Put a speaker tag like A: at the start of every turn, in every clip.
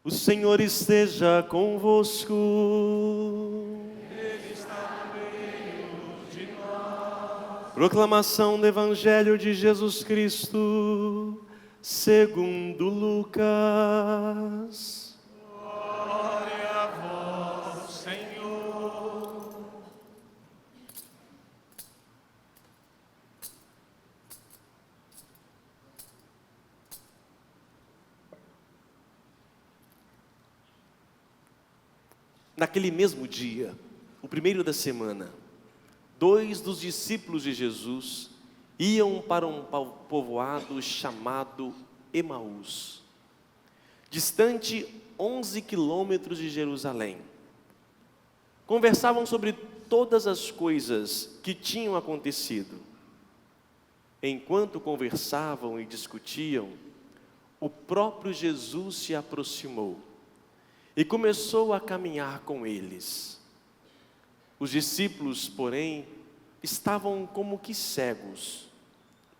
A: O Senhor esteja convosco.
B: Ele está no meio de nós.
A: Proclamação do Evangelho de Jesus Cristo, segundo Lucas.
B: Glória a vós, Senhor.
A: Naquele mesmo dia, o primeiro da semana, 2 dos discípulos de Jesus iam para um povoado chamado Emaús, distante 11 quilômetros de Jerusalém. Conversavam sobre todas as coisas que tinham acontecido. Enquanto conversavam e discutiam, o próprio Jesus se aproximou e começou a caminhar com eles. Os discípulos, porém, estavam como que cegos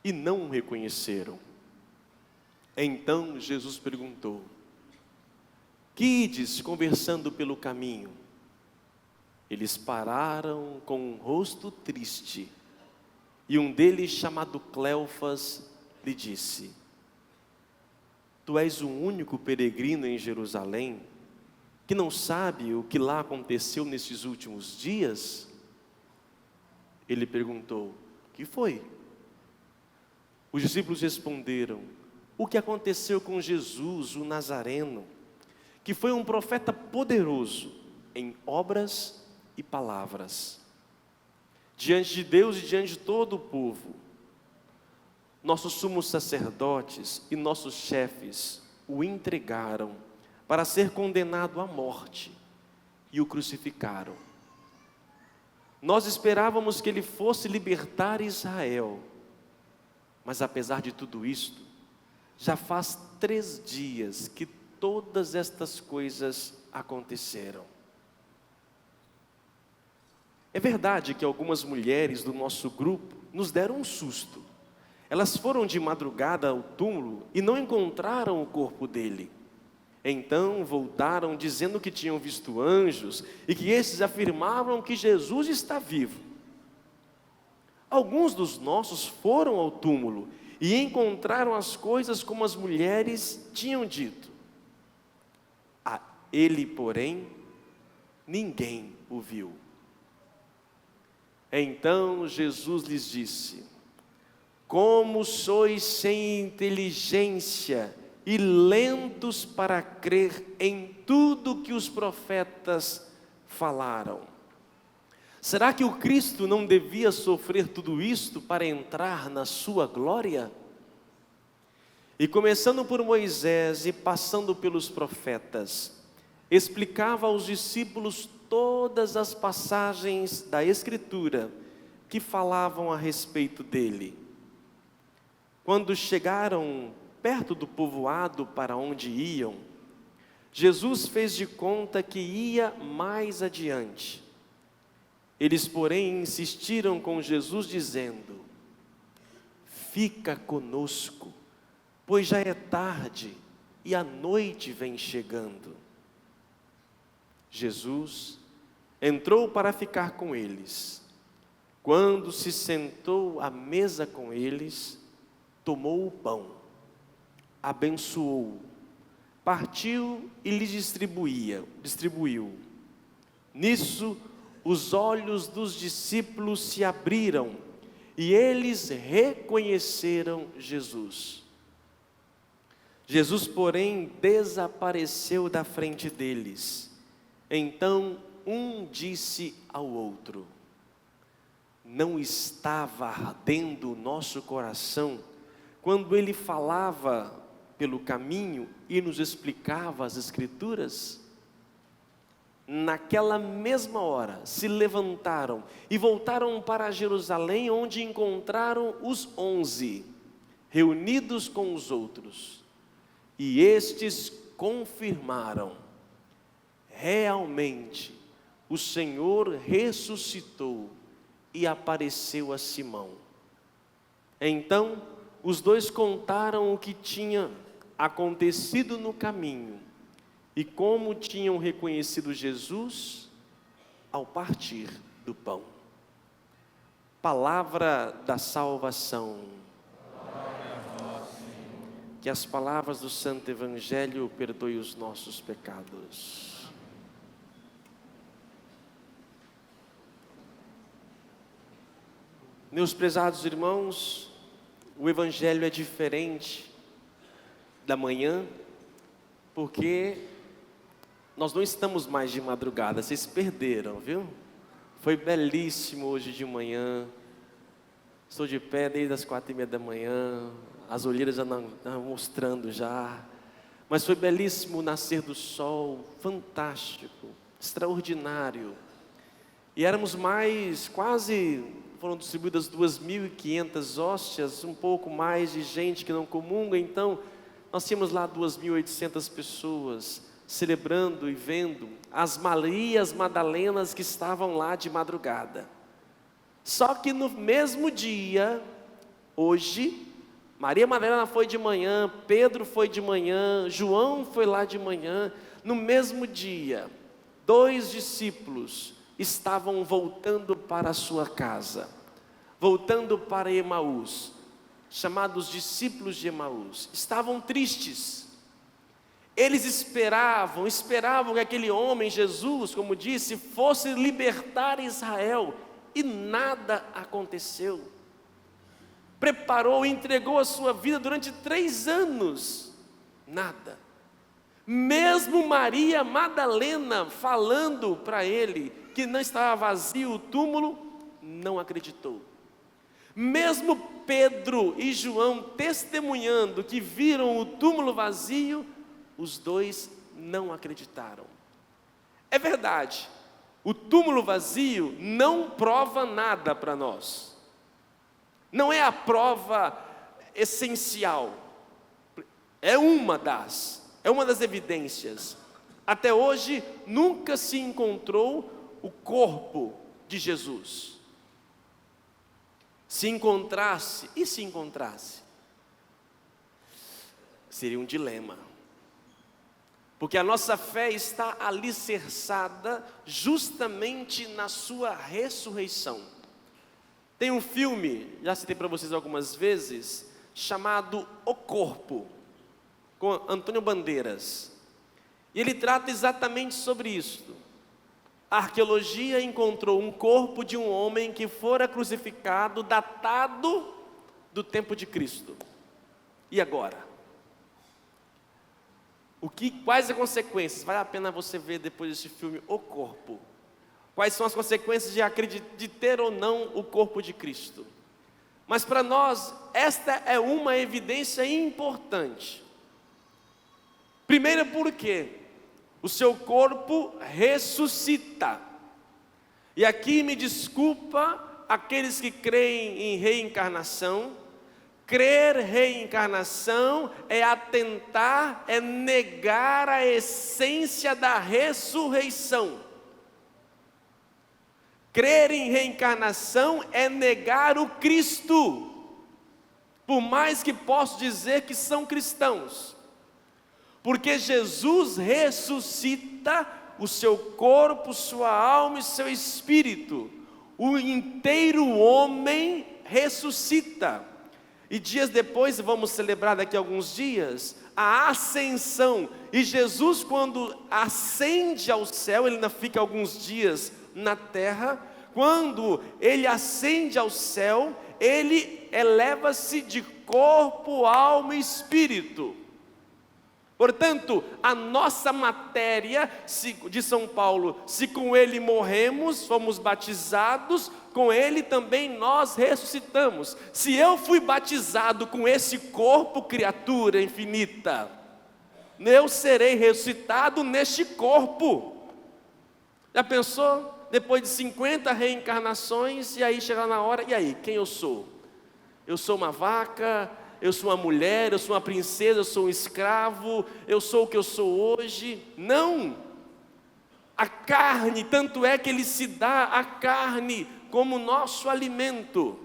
A: e não o reconheceram. Então Jesus perguntou: "Que ides conversando pelo caminho?" Eles pararam com um rosto triste, e um deles, chamado Cleofas, lhe disse: "Tu és o único peregrino em Jerusalém que não sabe o que lá aconteceu nesses últimos dias?" Ele perguntou: "Que foi?" Os discípulos responderam: "O que aconteceu com Jesus, o Nazareno, que foi um profeta poderoso em obras e palavras, diante de Deus e diante de todo o povo. Nossos sumos sacerdotes e nossos chefes o entregaram para ser condenado à morte e o crucificaram. Nós esperávamos que ele fosse libertar Israel, mas apesar de tudo isto, já faz 3 dias que todas estas coisas aconteceram." É verdade que algumas mulheres do nosso grupo nos deram um susto. Elas foram de madrugada ao túmulo e não encontraram o corpo dele. Então voltaram dizendo que tinham visto anjos e que esses afirmavam que Jesus está vivo. Alguns dos nossos foram ao túmulo e encontraram as coisas como as mulheres tinham dito. A ele, porém, ninguém o viu." Então Jesus lhes disse: "Como sois sem inteligência e lentos para crer em tudo que os profetas falaram. Será que o Cristo não devia sofrer tudo isto para entrar na sua glória?" E começando por Moisés e passando pelos profetas, explicava aos discípulos todas as passagens da Escritura que falavam a respeito dele. Quando chegaram perto do povoado para onde iam, Jesus fez de conta que ia mais adiante. Eles, porém, insistiram com Jesus, dizendo: "Fica conosco, pois já é tarde e a noite vem chegando." Jesus entrou para ficar com eles. Quando se sentou à mesa com eles, tomou o pão, abençoou, partiu e lhes distribuiu. Nisso, os olhos dos discípulos se abriram e eles reconheceram Jesus. Jesus, porém, desapareceu da frente deles. Então um disse ao outro: "Não estava ardendo o nosso coração quando ele falava pelo caminho e nos explicava as Escrituras?" Naquela mesma hora se levantaram e voltaram para Jerusalém, onde encontraram os 11 reunidos com os outros. E estes confirmaram: realmente o Senhor ressuscitou e apareceu a Simão. Então os dois contaram o que tinha acontecido no caminho e como tinham reconhecido Jesus ao partir do pão. Palavra da salvação. Que as palavras do Santo Evangelho perdoem os nossos pecados. Meus prezados irmãos, o Evangelho é diferente da manhã, porque nós não estamos mais de madrugada, vocês perderam, viu? Foi belíssimo hoje de manhã, estou de pé desde as 4:30 da manhã, as olheiras já estão mostrando já, mas foi belíssimo o nascer do sol, fantástico, extraordinário, e éramos mais, foram distribuídas 2.500 hóstias, um pouco mais de gente que não comunga, então nós tínhamos lá 2.800 pessoas, celebrando e vendo as Marias Madalenas que estavam lá de madrugada. Só que no mesmo dia, hoje, Maria Madalena foi de manhã, Pedro foi de manhã, João foi lá de manhã. No mesmo dia, 2 discípulos estavam voltando para a sua casa, voltando para Emaús, chamados discípulos de Emaús. Estavam tristes. Eles esperavam que aquele homem, Jesus, como disse, fosse libertar Israel, e nada aconteceu. Preparou, entregou a sua vida durante 3 anos, nada. Mesmo Maria Madalena falando para ele que não estava vazio o túmulo, não acreditou. Mesmo Pedro e João testemunhando que viram o túmulo vazio, os 2 não acreditaram. É verdade, o túmulo vazio não prova nada para nós. Não é a prova essencial. É uma das evidências. Até hoje nunca se encontrou o corpo de Jesus. Se encontrasse, seria um dilema. Porque a nossa fé está alicerçada justamente na sua ressurreição. Tem um filme, já citei para vocês algumas vezes, chamado O Corpo, com Antônio Bandeiras. E ele trata exatamente sobre isso. A arqueologia encontrou um corpo de um homem que fora crucificado, datado do tempo de Cristo. E agora? Quais as consequências? Vale a pena você ver depois desse filme O Corpo. Quais são as consequências de ter ou não o corpo de Cristo? Mas para nós, esta é uma evidência importante. Primeiro porque o seu corpo ressuscita. E aqui me desculpa aqueles que creem em reencarnação. Crer reencarnação é atentar, é negar a essência da ressurreição. Crer em reencarnação é negar o Cristo, por mais que possa dizer que são cristãos, porque Jesus ressuscita o seu corpo, sua alma e seu espírito, o inteiro homem ressuscita. E dias depois, vamos celebrar daqui a alguns dias, a ascensão. E Jesus, quando ascende ao céu, ele ainda fica alguns dias na terra. Quando ele ascende ao céu, ele eleva-se de corpo, alma e espírito. Portanto, a nossa matéria, de São Paulo, se com ele morremos, fomos batizados, com ele também nós ressuscitamos. Se eu fui batizado com esse corpo, criatura infinita, eu serei ressuscitado neste corpo. Já pensou? Depois de 50 reencarnações, e aí chegar na hora, e aí, quem eu sou? Eu sou uma vaca, eu sou uma mulher, eu sou uma princesa, eu sou um escravo, eu sou o que eu sou hoje? Não! A carne, tanto é que ele se dá a carne como nosso alimento.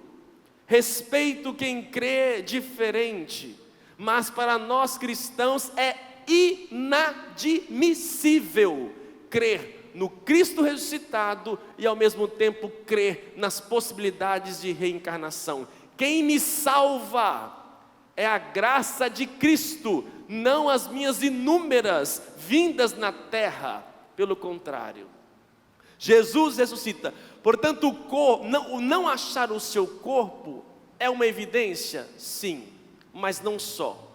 A: Respeito quem crê diferente, mas para nós cristãos é inadmissível inadmissível crer no Cristo ressuscitado e ao mesmo tempo crer nas possibilidades de reencarnação. Quem me salva é a graça de Cristo, não as minhas inúmeras vindas na terra. Pelo contrário, Jesus ressuscita. Portanto, o não achar o seu corpo é uma evidência? Sim, mas não só.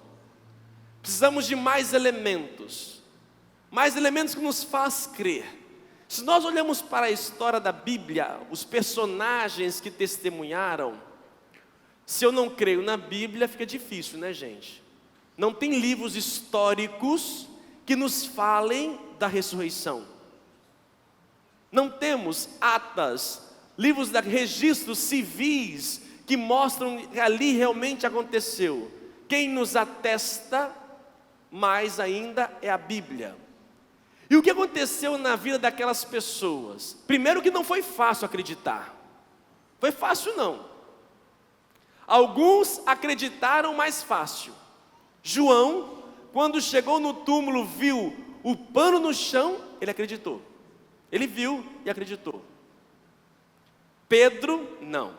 A: Precisamos de mais elementos que nos faz crer. Se nós olhamos para a história da Bíblia, os personagens que testemunharam, se eu não creio na Bíblia, fica difícil, né, gente? Não tem livros históricos que nos falem da ressurreição. Não temos atas, registros civis que mostram que ali realmente aconteceu. Quem nos atesta mais ainda é a Bíblia. E o que aconteceu na vida daquelas pessoas? Primeiro que não foi fácil acreditar. Foi fácil não. Alguns acreditaram mais fácil. João, quando chegou no túmulo, viu o pano no chão, ele acreditou. Ele viu e acreditou. Pedro, não.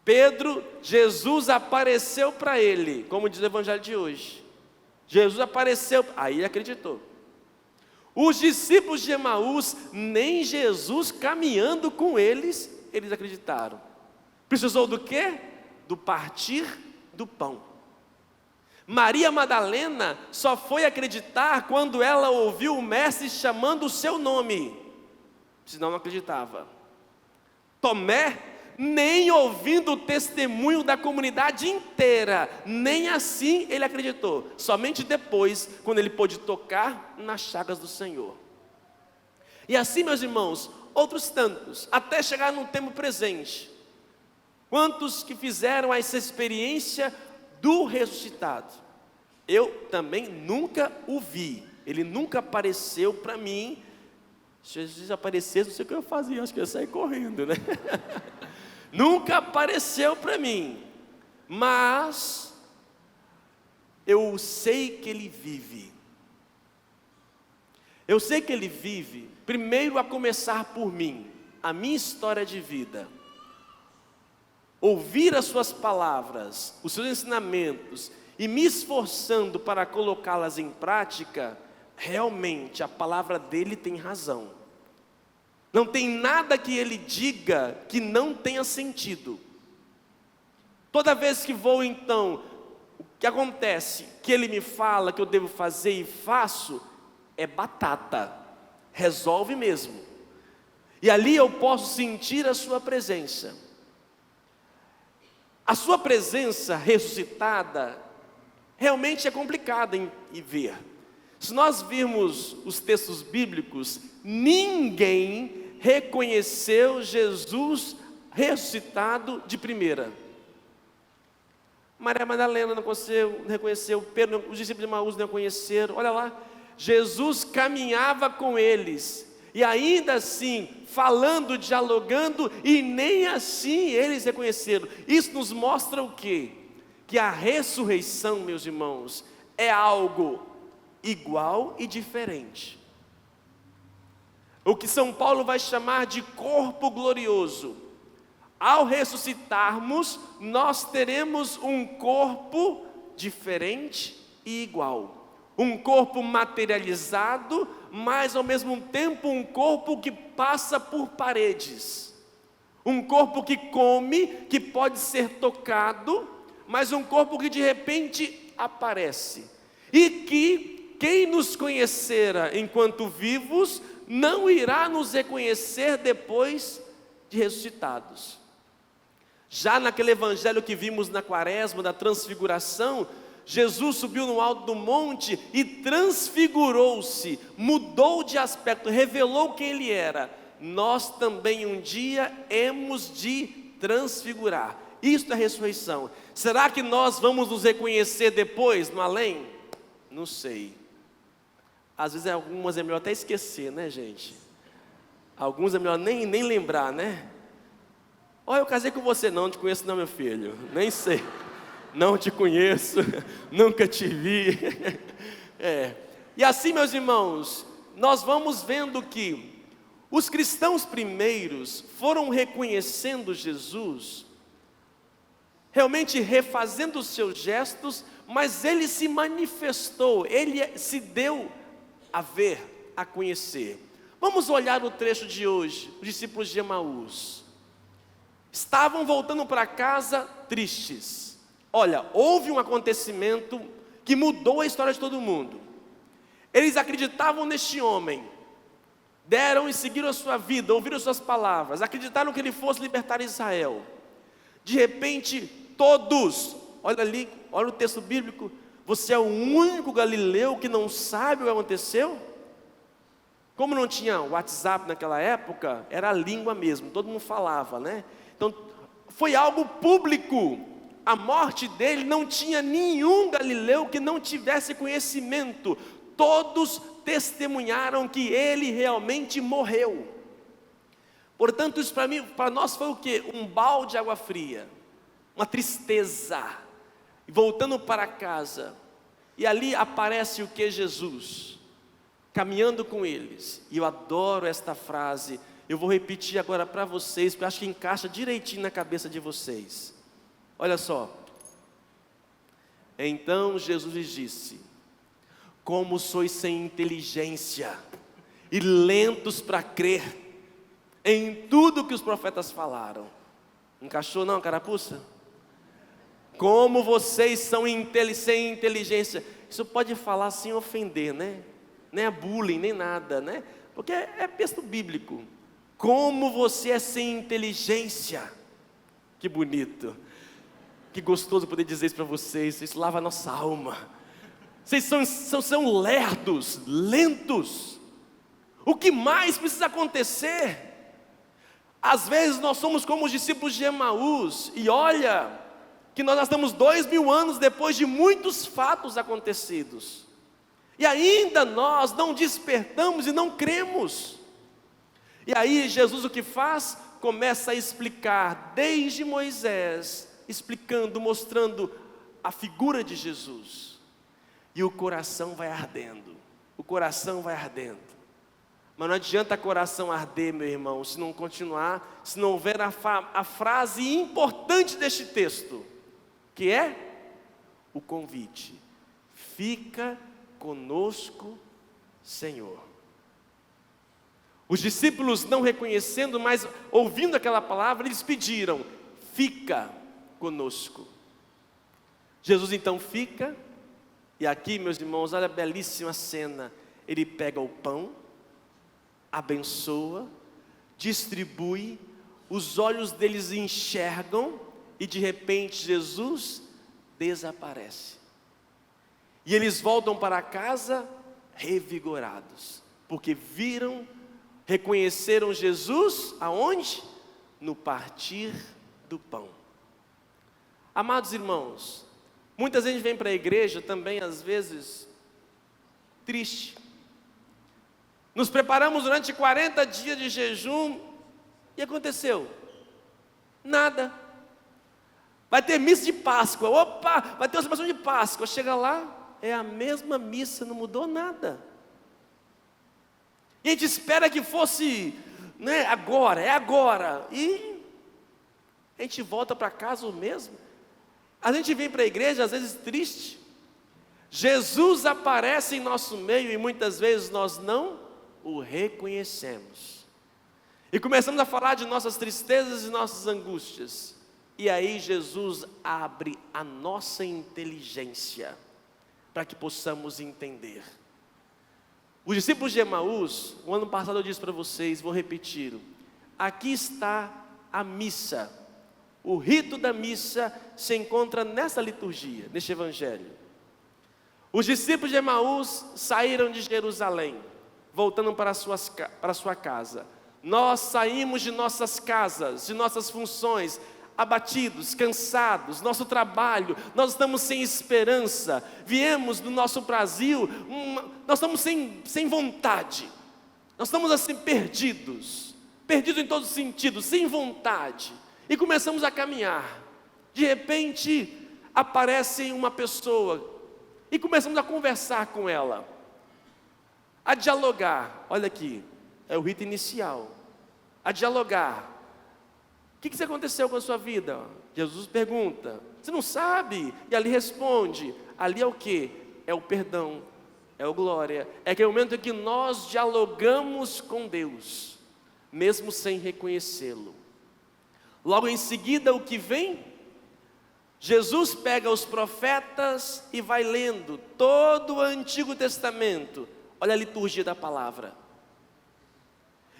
A: Pedro, Jesus apareceu para ele, como diz o evangelho de hoje. Jesus apareceu, aí ele acreditou. Os discípulos de Emaús, nem Jesus caminhando com eles acreditaram. Precisou do quê? Do partir do pão. Maria Madalena só foi acreditar quando ela ouviu o mestre chamando o seu nome, senão não acreditava. Tomé, nem ouvindo o testemunho da comunidade inteira, nem assim ele acreditou, somente depois, quando ele pôde tocar nas chagas do Senhor. E assim, meus irmãos, outros tantos, até chegar no tempo presente. Quantos que fizeram essa experiência do ressuscitado? Eu também nunca o vi, ele nunca apareceu para mim. Se Jesus aparecesse, não sei o que eu fazia, acho que eu ia sair correndo, né? Nunca apareceu para mim, mas eu sei que ele vive. Eu sei que ele vive, primeiro a começar por mim, a minha história de vida. Ouvir as suas palavras, os seus ensinamentos e me esforçando para colocá-las em prática, realmente a palavra dele tem razão. Não tem nada que ele diga que não tenha sentido. Toda vez que vou então, o que acontece? Que ele me fala que eu devo fazer e faço, é batata, resolve mesmo. E ali eu posso sentir a sua presença. A sua presença ressuscitada realmente é complicada em ver. Se nós virmos os textos bíblicos, ninguém reconheceu Jesus ressuscitado de primeira. Maria Madalena não reconheceu, Pedro, os discípulos de Emaús não reconheceram. Olha lá, Jesus caminhava com eles, e ainda assim, falando, dialogando, e nem assim eles reconheceram. Isso nos mostra o quê? Que a ressurreição, meus irmãos, é algo igual e diferente. O que São Paulo vai chamar de corpo glorioso. Ao ressuscitarmos, nós teremos um corpo diferente e igual. Um corpo materializado, mas ao mesmo tempo um corpo que passa por paredes. Um corpo que come, que pode ser tocado, mas um corpo que de repente aparece. E que quem nos conhecera enquanto vivos, não irá nos reconhecer depois de ressuscitados. Já naquele evangelho que vimos na quaresma, da transfiguração, Jesus subiu no alto do monte e transfigurou-se, mudou de aspecto, revelou quem ele era. Nós também um dia hemos de transfigurar. Isto é a ressurreição. Será que nós vamos nos reconhecer depois, no além? Não sei. Às vezes algumas é melhor até esquecer, né, gente? Alguns é melhor nem lembrar, né? Olha, eu casei com você. Não te conheço não, meu filho. Nem sei. Não te conheço. Nunca te vi. E E assim, meus irmãos, nós vamos vendo que os cristãos primeiros foram reconhecendo Jesus, realmente refazendo os seus gestos, mas ele se manifestou, ele se deu a ver, a conhecer. Vamos olhar o trecho de hoje, os discípulos de Emaús. Estavam voltando para casa tristes. Olha, houve um acontecimento que mudou a história de todo mundo. Eles acreditavam neste homem, deram e seguiram a sua vida, ouviram suas palavras, acreditaram que ele fosse libertar Israel. De repente, todos, olha ali, olha o texto bíblico, você é o único galileu que não sabe o que aconteceu? Como não tinha WhatsApp naquela época, era a língua mesmo, todo mundo falava, né? Então, foi algo público. A morte dele, não tinha nenhum galileu que não tivesse conhecimento. Todos testemunharam que ele realmente morreu. Portanto, isso para nós foi o quê? Um balde de água fria, uma tristeza. E voltando para casa, e ali aparece o que? Jesus, caminhando com eles. E eu adoro esta frase, eu vou repetir agora para vocês, porque eu acho que encaixa direitinho na cabeça de vocês. Olha só. Então Jesus lhes disse: como sois sem inteligência e lentos para crer em tudo que os profetas falaram. Encaixou não, carapuça? Como vocês são sem inteligência. Isso pode falar sem ofender, né? Nem é bullying, nem nada, né? Porque é texto bíblico. Como você é sem inteligência. Que bonito. Que gostoso poder dizer isso para vocês. Isso lava a nossa alma. Vocês são lerdos, lentos. O que mais precisa acontecer? Às vezes nós somos como os discípulos de Emaús. E olha, que nós estamos 2000 anos depois de muitos fatos acontecidos. E ainda nós não despertamos e não cremos. E aí Jesus o que faz? Começa a explicar desde Moisés, explicando, mostrando a figura de Jesus. E o coração vai ardendo. O coração vai ardendo. Mas não adianta o coração arder, meu irmão, se não continuar, se não houver a frase importante deste texto, que é o convite. Fica conosco, Senhor. Os discípulos não reconhecendo, mas ouvindo aquela palavra, eles pediram: fica conosco. Jesus então fica, e aqui, meus irmãos, olha a belíssima cena. Ele pega o pão, abençoa, distribui, os olhos deles enxergam, e de repente Jesus desaparece. E eles voltam para casa revigorados, porque viram, reconheceram Jesus, aonde? No partir do pão. Amados irmãos, muitas vezes a gente vem para a igreja também, às vezes, triste. Nos preparamos durante 40 dias de jejum, e aconteceu? Nada. Vai ter missa de Páscoa, opa, vai ter uma celebração de Páscoa. Chega lá, é a mesma missa, não mudou nada. E a gente espera que fosse, né, agora, é agora. E a gente volta para casa o mesmo. A gente vem para a igreja às vezes triste. Jesus aparece em nosso meio e muitas vezes nós não o reconhecemos. E começamos a falar de nossas tristezas e nossas angústias. E aí Jesus abre a nossa inteligência para que possamos entender. Os discípulos de Emaús, o ano passado eu disse para vocês, vou repetir. Aqui está a missa. O rito da missa se encontra nessa liturgia, neste evangelho. Os discípulos de Emaús saíram de Jerusalém, voltando para a sua casa. Nós saímos de nossas casas, de nossas funções, abatidos, cansados, nosso trabalho, nós estamos sem esperança, viemos do nosso Brasil, nós estamos sem vontade, nós estamos assim perdidos em todos os sentidos, sem vontade, e começamos a caminhar. De repente aparece uma pessoa, e começamos a conversar com ela. a dialogar. Olha aqui, é o rito inicial. A dialogar. O que aconteceu com a sua vida? Jesus pergunta, você não sabe? E ali responde, ali é o quê? É o perdão, é o glória. É aquele momento em que nós dialogamos com Deus, mesmo sem reconhecê-lo. Logo em seguida, o que vem? Jesus pega os profetas e vai lendo todo o Antigo Testamento. Olha a liturgia da palavra.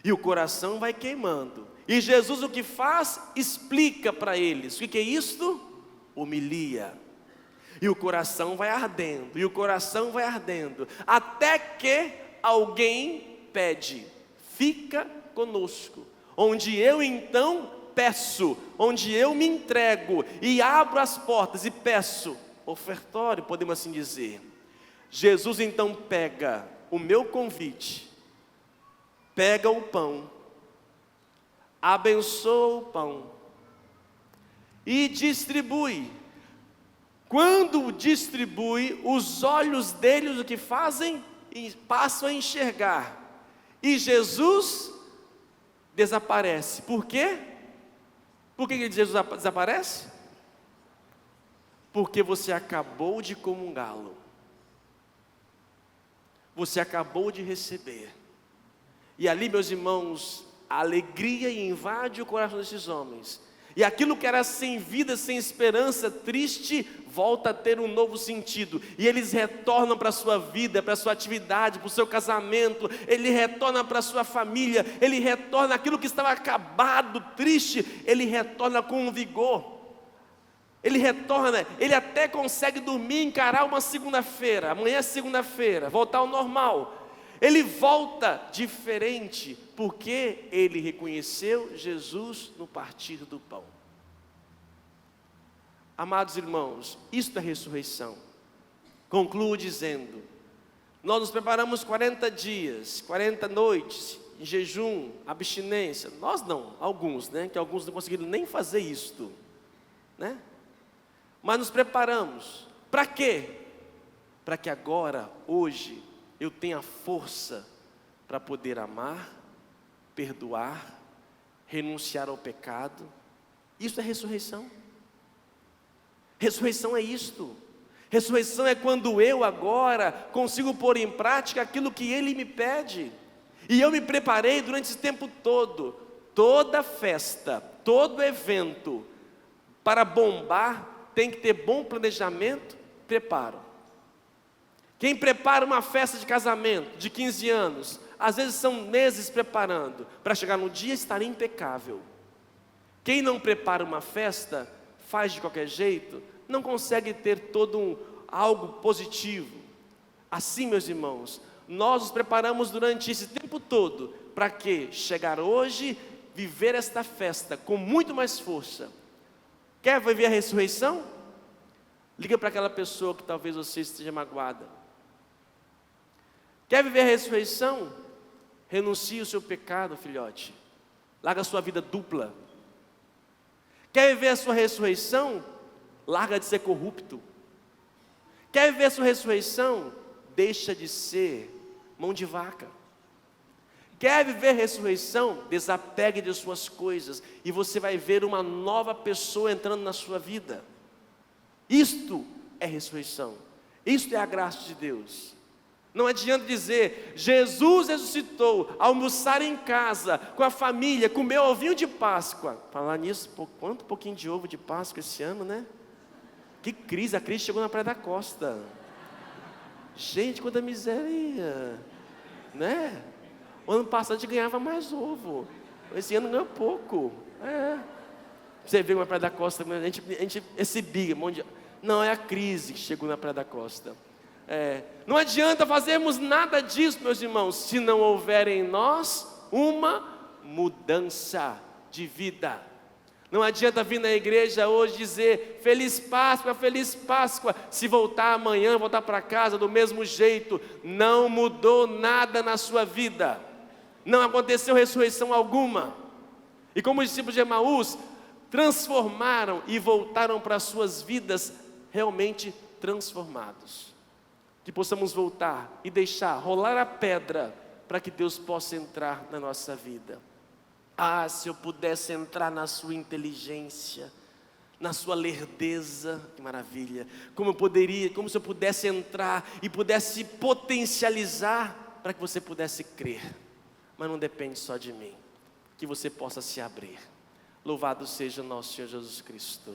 A: E o coração vai queimando. E Jesus o que faz? Explica para eles. O que é isto? Homilia. E o coração vai ardendo, e o coração vai ardendo, até que alguém pede, fica conosco. Onde eu então peço, onde eu me entrego e abro as portas e peço, ofertório, podemos assim dizer. Jesus então pega o meu convite, pega o pão, abençoa o pão e distribui. Quando distribui, os olhos deles o que fazem? Passam a enxergar. E Jesus desaparece. Por quê? Por que Jesus desaparece? Porque você acabou de comungá-lo. Você acabou de receber. E ali, meus irmãos, a alegria invade o coração desses homens. E aquilo que era sem vida, sem esperança, triste, volta a ter um novo sentido. E eles retornam para a sua vida, para a sua atividade, para o seu casamento. Ele retorna para a sua família. Ele retorna aquilo que estava acabado, triste. Ele retorna com um vigor. Ele retorna, ele até consegue dormir, encarar uma segunda-feira. Amanhã é segunda-feira, voltar ao normal. Ele volta diferente, porque ele reconheceu Jesus no partir do pão. Amados irmãos, isto é ressurreição. Concluo dizendo, nós nos preparamos 40 dias, 40 noites, em jejum, abstinência. Nós não, alguns, né? Que alguns não conseguiram nem fazer isto, né? Mas nos preparamos. Para quê? Para que agora, hoje, eu tenha força para poder amar, perdoar, renunciar ao pecado. Isso é ressurreição. Ressurreição é isto. Ressurreição é quando eu agora consigo pôr em prática aquilo que Ele me pede. E eu me preparei durante esse tempo todo. Toda festa, todo evento, para bombar, tem que ter bom planejamento, preparo. Quem prepara uma festa de casamento de 15 anos, às vezes são meses preparando, para chegar no dia estar impecável. Quem não prepara uma festa, faz de qualquer jeito, não consegue ter algo positivo. Assim, meus irmãos, nós nos preparamos durante esse tempo todo, para que chegar hoje, viver esta festa com muito mais força. Quer viver a ressurreição? Liga para aquela pessoa que talvez você esteja magoada. Quer viver a ressurreição? Renuncie o seu pecado, filhote. Larga a sua vida dupla. Quer viver a sua ressurreição? Larga de ser corrupto. Quer viver a sua ressurreição? Deixa de ser mão de vaca. Quer viver a ressurreição? Desapegue de suas coisas e você vai ver uma nova pessoa entrando na sua vida. Isto é ressurreição. Isto é a graça de Deus. Não adianta dizer, Jesus ressuscitou, almoçar em casa, com a família, comer ovinho de Páscoa. Falar nisso, quanto pouquinho de ovo de Páscoa esse ano, né? Que crise, a crise chegou na Praia da Costa. Gente, quanta miséria, né? O ano passado a gente ganhava mais ovo, esse ano ganhou pouco. Você vê uma Praia da Costa, a gente recebia um monte de... Não, é a crise que chegou na Praia da Costa. Não adianta fazermos nada disso, meus irmãos, se não houver em nós uma mudança de vida. Não adianta vir na igreja hoje dizer Feliz Páscoa, se voltar amanhã, voltar para casa do mesmo jeito, não mudou nada na sua vida, não aconteceu ressurreição alguma. E como os discípulos de Emaús transformaram e voltaram para suas vidas realmente transformados. Que possamos voltar e deixar rolar a pedra para que Deus possa entrar na nossa vida. Ah, se eu pudesse entrar na sua inteligência, na sua lerdeza, que maravilha. Como se eu pudesse entrar e pudesse potencializar para que você pudesse crer. Mas não depende só de mim. Que você possa se abrir. Louvado seja o nosso Senhor Jesus Cristo.